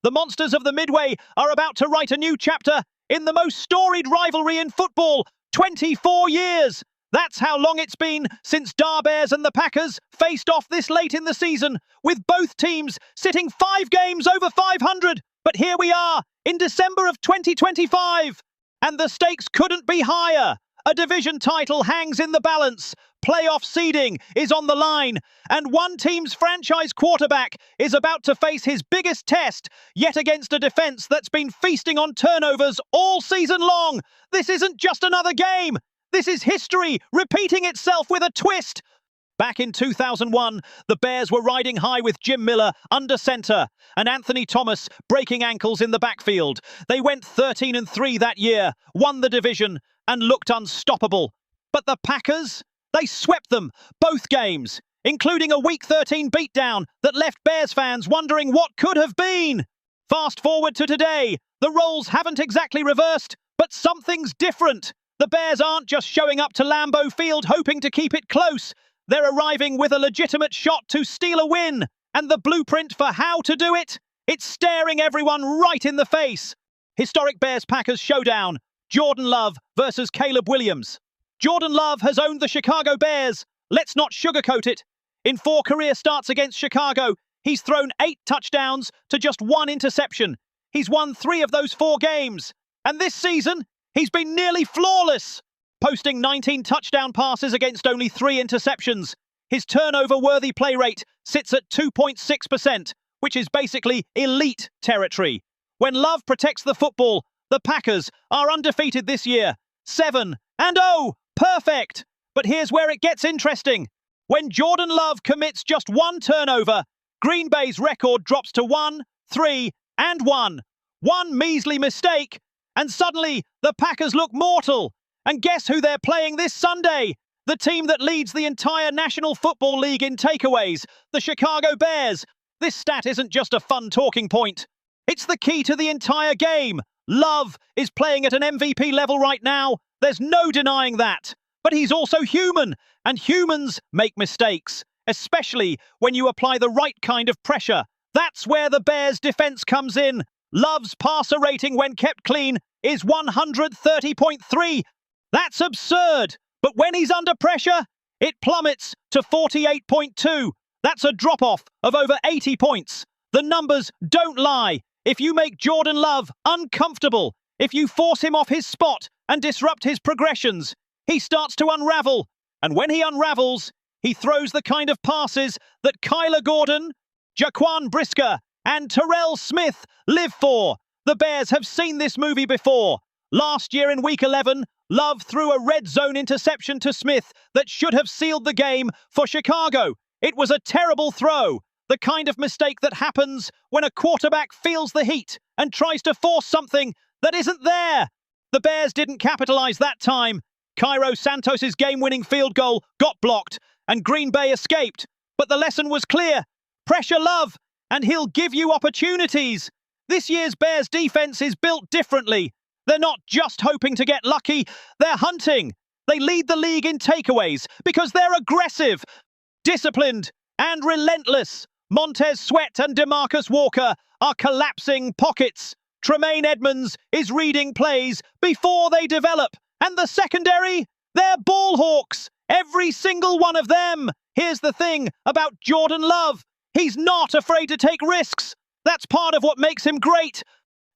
The monsters of the Midway are about to write a new chapter in the most storied rivalry in football, 24 years. That's how long it's been since Bears and the Packers faced off this late in the season, with both teams sitting 5 games over 500. But here we are, in December of 2025, and the stakes couldn't be higher. A division title hangs in the balance, playoff seeding is on the line, and one team's franchise quarterback is about to face his biggest test, yet against a defense that's been feasting on turnovers all season long. This isn't just another game. This is history repeating itself with a twist. Back in 2001, the Bears were riding high with Jim Miller under centre and Anthony Thomas breaking ankles in the backfield. They went 13-3 that year, won the division, and looked unstoppable. But the Packers, they swept them both games, including a Week 13 beatdown that left Bears fans wondering what could have been. Fast forward to today, the roles haven't exactly reversed, but something's different. The Bears aren't just showing up to Lambeau Field hoping to keep it close. They're arriving with a legitimate shot to steal a win. And the blueprint for how to do it? It's staring everyone right in the face. Historic Bears-Packers showdown. Jordan Love versus Caleb Williams. Jordan Love has owned the Chicago Bears. Let's not sugarcoat it. In 4 career starts against Chicago, he's thrown 8 touchdowns to just 1 interception. He's won 3 of those 4 games. And this season, he's been nearly flawless, posting 19 touchdown passes against only 3 interceptions. His turnover-worthy play rate sits at 2.6%, which is basically elite territory. When Love protects the football, the Packers are undefeated this year. 7-0, perfect! But here's where it gets interesting. When Jordan Love commits just 1 turnover, Green Bay's record drops to 1-3-1. One measly mistake, and suddenly the Packers look mortal. And guess who they're playing this Sunday? The team that leads the entire National Football League in takeaways, the Chicago Bears. This stat isn't just a fun talking point. It's the key to the entire game. Love is playing at an MVP level right now. There's no denying that. But he's also human, and humans make mistakes, especially when you apply the right kind of pressure. That's where the Bears' defense comes in. Love's passer rating when kept clean is 130.3. That's absurd. But when he's under pressure, it plummets to 48.2. That's a drop-off of over 80 points. The numbers don't lie. If you make Jordan Love uncomfortable, if you force him off his spot and disrupt his progressions, he starts to unravel. And when he unravels, he throws the kind of passes that Kyler Gordon, Jaquan Brisker, and Terrell Smith live for. The Bears have seen this movie before. Last year in Week 11, Love threw a red zone interception to Smith that should have sealed the game for Chicago. It was a terrible throw, the kind of mistake that happens when a quarterback feels the heat and tries to force something that isn't there. The Bears didn't capitalize that time. Cairo Santos's game-winning field goal got blocked, and Green Bay escaped. But the lesson was clear. Pressure Love, and he'll give you opportunities. This year's Bears defense is built differently. They're not just hoping to get lucky, they're hunting. They lead the league in takeaways because they're aggressive, disciplined, and relentless. Montez Sweat and DeMarcus Walker are collapsing pockets. Tremaine Edmonds is reading plays before they develop. And the secondary, they're ball hawks. Every single one of them. Here's the thing about Jordan Love. He's not afraid to take risks. That's part of what makes him great.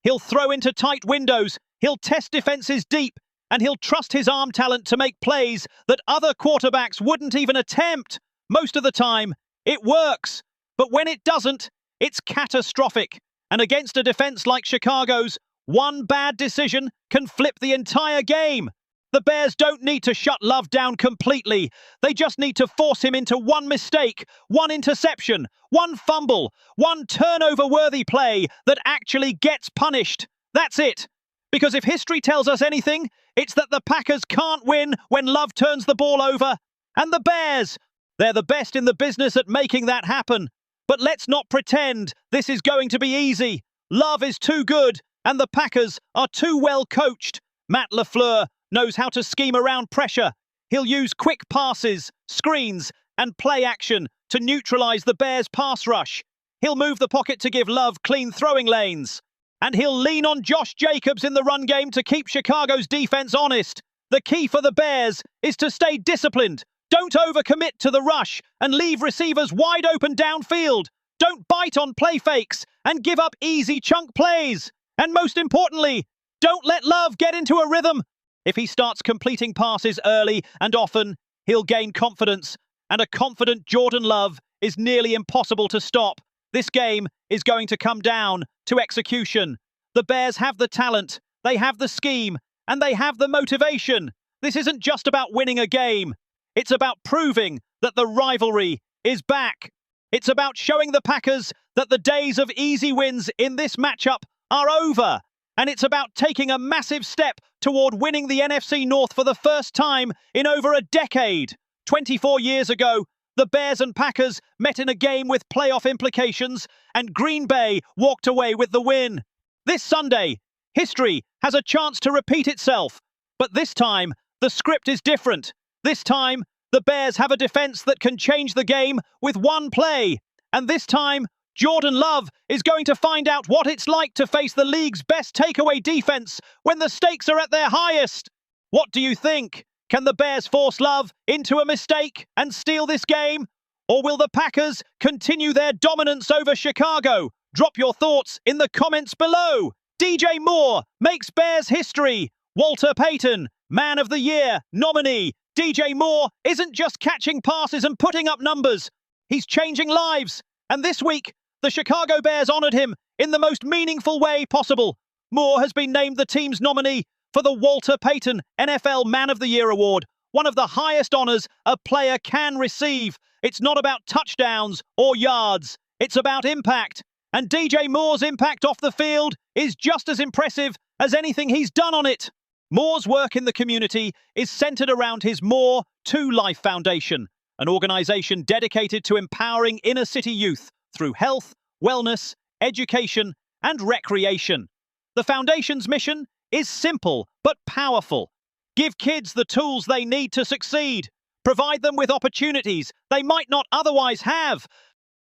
He'll throw into tight windows, he'll test defenses deep, and he'll trust his arm talent to make plays that other quarterbacks wouldn't even attempt. Most of the time, it works. But when it doesn't, it's catastrophic. And against a defense like Chicago's, one bad decision can flip the entire game. The Bears don't need to shut Love down completely. They just need to force him into one mistake, one interception, one fumble, one turnover-worthy play that actually gets punished. That's it. Because if history tells us anything, it's that the Packers can't win when Love turns the ball over. And the Bears, they're the best in the business at making that happen. But let's not pretend this is going to be easy. Love is too good, and the Packers are too well coached. Matt LaFleur knows how to scheme around pressure. He'll use quick passes, screens, and play action to neutralize the Bears' pass rush. He'll move the pocket to give Love clean throwing lanes. And he'll lean on Josh Jacobs in the run game to keep Chicago's defense honest. The key for the Bears is to stay disciplined. Don't overcommit to the rush and leave receivers wide open downfield. Don't bite on play fakes and give up easy chunk plays. And most importantly, don't let Love get into a rhythm. If he starts completing passes early and often, he'll gain confidence. And a confident Jordan Love is nearly impossible to stop. This game is going to come down to execution. The Bears have the talent, they have the scheme, and they have the motivation. This isn't just about winning a game. It's about proving that the rivalry is back. It's about showing the Packers that the days of easy wins in this matchup are over. And it's about taking a massive step toward winning the NFC North for the first time in over a decade. 24 years ago, the Bears and Packers met in a game with playoff implications, and Green Bay walked away with the win. This Sunday, history has a chance to repeat itself. But this time, the script is different. This time, the Bears have a defense that can change the game with one play. And this time, Jordan Love is going to find out what it's like to face the league's best takeaway defense when the stakes are at their highest. What do you think? Can the Bears force Love into a mistake and steal this game? Or will the Packers continue their dominance over Chicago? Drop your thoughts in the comments below. DJ Moore makes Bears history. Walter Payton, Man of the Year nominee. DJ Moore isn't just catching passes and putting up numbers. He's changing lives. And this week, the Chicago Bears honored him in the most meaningful way possible. Moore has been named the team's nominee for the Walter Payton NFL Man of the Year award, one of the highest honors a player can receive. It's not about touchdowns or yards. It's about impact. And DJ Moore's impact off the field is just as impressive as anything he's done on it. Moore's work in the community is centered around his More to Life Foundation, an organization dedicated to empowering inner-city youth through health, wellness, education, and recreation. The foundation's mission is simple but powerful. Give kids the tools they need to succeed, provide them with opportunities they might not otherwise have,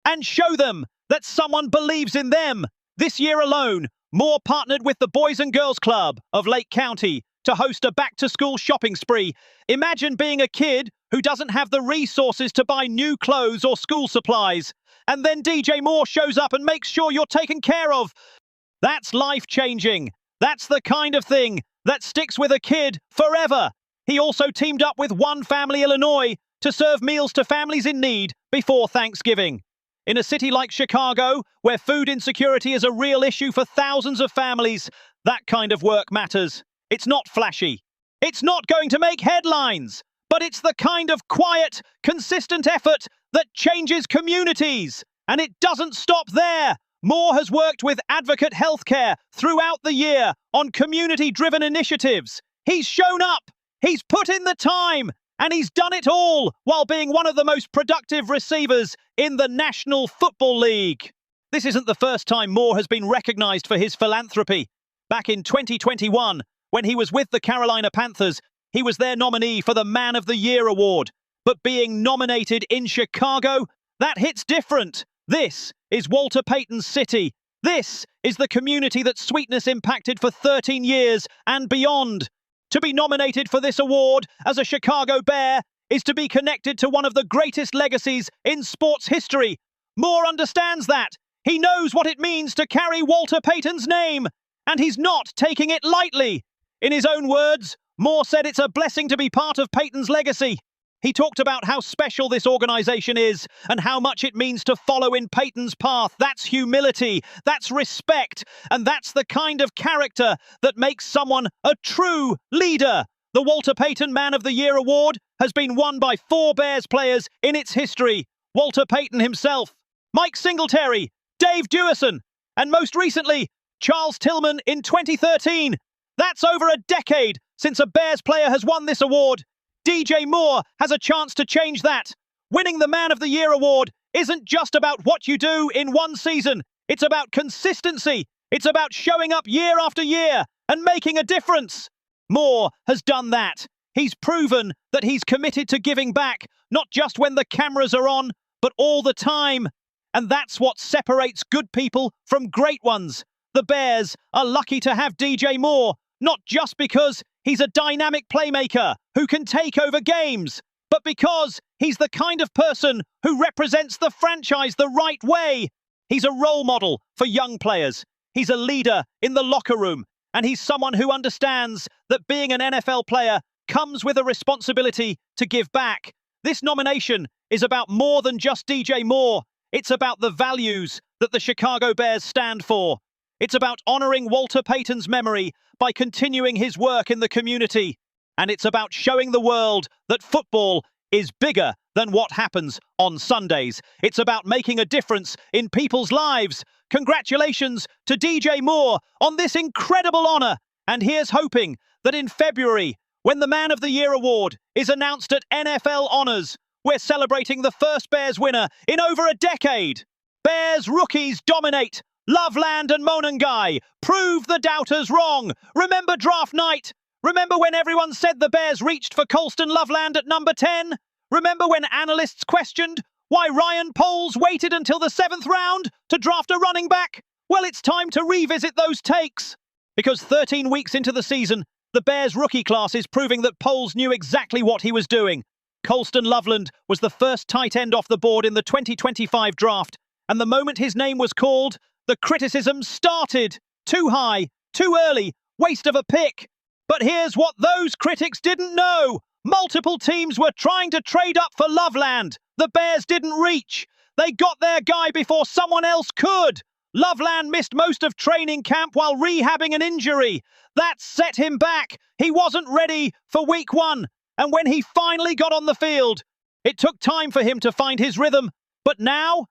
and show them that someone believes in them. This year alone, Moore partnered with the Boys and Girls Club of Lake County to host a back-to-school shopping spree. Imagine being a kid who doesn't have the resources to buy new clothes or school supplies, and then DJ Moore shows up and makes sure you're taken care of. That's life-changing. That's the kind of thing that sticks with a kid forever. He also teamed up with One Family Illinois to serve meals to families in need before Thanksgiving. In a city like Chicago, where food insecurity is a real issue for thousands of families, that kind of work matters. It's not flashy. It's not going to make headlines, but it's the kind of quiet, consistent effort that changes communities. And it doesn't stop there. Moore has worked with Advocate Healthcare throughout the year on community-driven initiatives. He's shown up, he's put in the time, and he's done it all while being one of the most productive receivers in the National Football League. This isn't the first time Moore has been recognized for his philanthropy. Back in 2021, when he was with the Carolina Panthers, he was their nominee for the Man of the Year award. But being nominated in Chicago, that hits different. This is Walter Payton's city. This is the community that Sweetness impacted for 13 years and beyond. To be nominated for this award as a Chicago Bear is to be connected to one of the greatest legacies in sports history. Moore understands that. He knows what it means to carry Walter Payton's name, and he's not taking it lightly. In his own words, Moore said it's a blessing to be part of Payton's legacy. He talked about how special this organization is and how much it means to follow in Payton's path. That's humility, that's respect, and that's the kind of character that makes someone a true leader. The Walter Payton Man of the Year award has been won by 4 Bears players in its history. Walter Payton himself, Mike Singletary, Dave Dewison, and most recently, Charles Tillman in 2013. That's over a decade since a Bears player has won this award. DJ Moore has a chance to change that. Winning the Man of the Year award isn't just about what you do in one season. It's about consistency. It's about showing up year after year and making a difference. Moore has done that. He's proven that he's committed to giving back, not just when the cameras are on, but all the time. And that's what separates good people from great ones. The Bears are lucky to have DJ Moore, not just because he's a dynamic playmaker who can take over games, but because he's the kind of person who represents the franchise the right way. He's a role model for young players. He's a leader in the locker room, and he's someone who understands that being an NFL player comes with a responsibility to give back. This nomination is about more than just DJ Moore. It's about the values that the Chicago Bears stand for. It's about honoring Walter Payton's memory by continuing his work in the community. And it's about showing the world that football is bigger than what happens on Sundays. It's about making a difference in people's lives. Congratulations to DJ Moore on this incredible honor. And here's hoping that in February, when the Man of the Year award is announced at NFL Honors, we're celebrating the first Bears winner in over a decade. Bears rookies dominate. Loveland and Monangai prove the doubters wrong. Remember draft night? Remember when everyone said the Bears reached for Colston Loveland at number 10? Remember when analysts questioned why Ryan Poles waited until the 7th round to draft a running back? Well, it's time to revisit those takes. Because 13 weeks into the season, the Bears rookie class is proving that Poles knew exactly what he was doing. Colston Loveland was the first tight end off the board in the 2025 draft, and the moment his name was called, the criticism started. Too high, too early, waste of a pick. But here's what those critics didn't know. Multiple teams were trying to trade up for Loveland. The Bears didn't reach. They got their guy before someone else could. Loveland missed most of training camp while rehabbing an injury. That set him back. He wasn't ready for week 1. And when he finally got on the field, it took time for him to find his rhythm. But now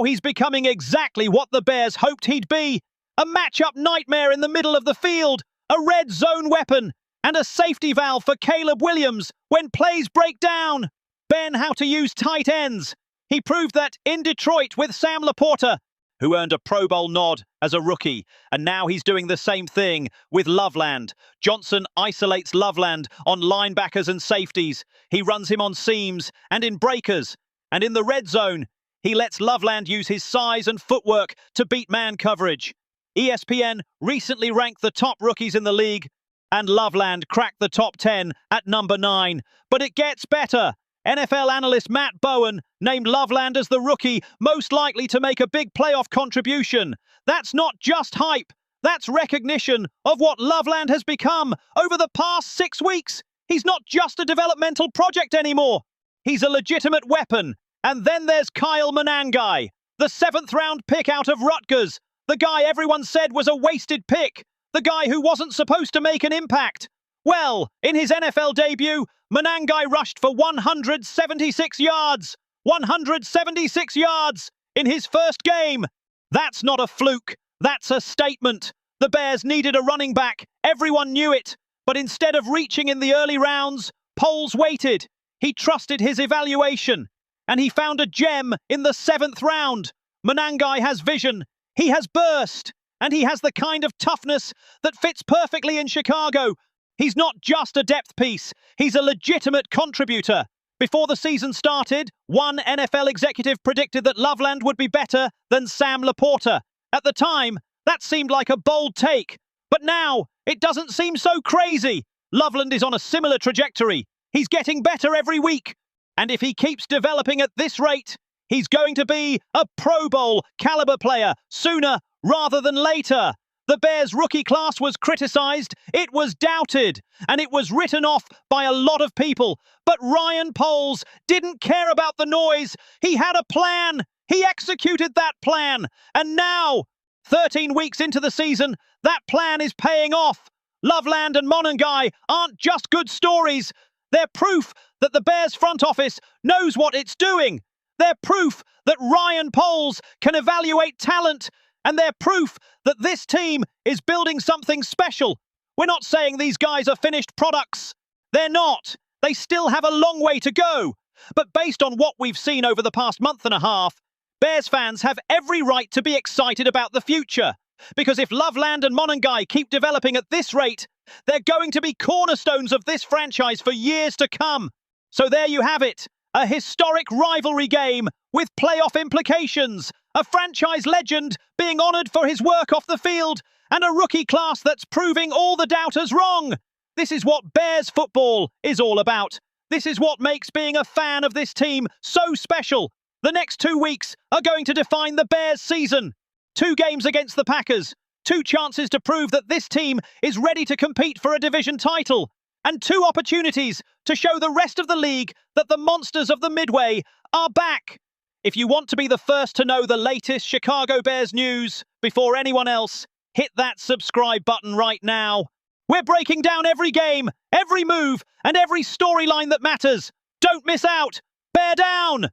he's becoming exactly what the Bears hoped he'd be. A matchup nightmare in the middle of the field, a red zone weapon, and a safety valve for Caleb Williams when plays break down. Ben how to use tight ends. He proved that in Detroit with Sam Laporta, who earned a Pro Bowl nod as a rookie, and now he's doing the same thing with Loveland. Johnson isolates Loveland on linebackers and safeties. He runs him on seams and in breakers. And in the red zone, he lets Loveland use his size and footwork to beat man coverage. ESPN recently ranked the top rookies in the league, and Loveland cracked the top 10 at number 9. But it gets better. NFL analyst Matt Bowen named Loveland as the rookie most likely to make a big playoff contribution. That's not just hype. That's recognition of what Loveland has become over the past 6 weeks. He's not just a developmental project anymore. He's a legitimate weapon. And then there's Kyle Monangai, the 7th round pick out of Rutgers. The guy everyone said was a wasted pick. The guy who wasn't supposed to make an impact. Well, in his NFL debut, Monangai rushed for 176 yards. 176 yards in his first game. That's not a fluke. That's a statement. The Bears needed a running back. Everyone knew it. But instead of reaching in the early rounds, Poles waited. He trusted his evaluation. And he found a gem in the 7th round. Monangai has vision. He has burst. And he has the kind of toughness that fits perfectly in Chicago. He's not just a depth piece. He's a legitimate contributor. Before the season started, one NFL executive predicted that Loveland would be better than Sam Laporta. At the time, that seemed like a bold take. But now, it doesn't seem so crazy. Loveland is on a similar trajectory. He's getting better every week. And if he keeps developing at this rate, he's going to be a Pro Bowl caliber player sooner rather than later. The Bears rookie class was criticized, it was doubted, and it was written off by a lot of people. But Ryan Poles didn't care about the noise. He had a plan. He executed that plan. And now, 13 weeks into the season, that plan is paying off. Loveland and Monangai aren't just good stories. They're proof that the Bears front office knows what it's doing. They're proof that Ryan Poles can evaluate talent. And they're proof that this team is building something special. We're not saying these guys are finished products. They're not. They still have a long way to go. But based on what we've seen over the past month and a half, Bears fans have every right to be excited about the future. Because if Loveland and Monangai keep developing at this rate, they're going to be cornerstones of this franchise for years to come. So there you have it. A historic rivalry game with playoff implications. a franchise legend being honoured for his work off the field, and a rookie class that's proving all the doubters wrong. This is what Bears football is all about. This is what makes being a fan of this team so special. The next 2 weeks are going to define the Bears' season. 2 games against the Packers, 2 chances to prove that this team is ready to compete for a division title, and 2 opportunities to show the rest of the league that the monsters of the Midway are back. If you want to be the first to know the latest Chicago Bears news before anyone else, hit that subscribe button right now. We're breaking down every game, every move, and every storyline that matters. Don't miss out. Bear down!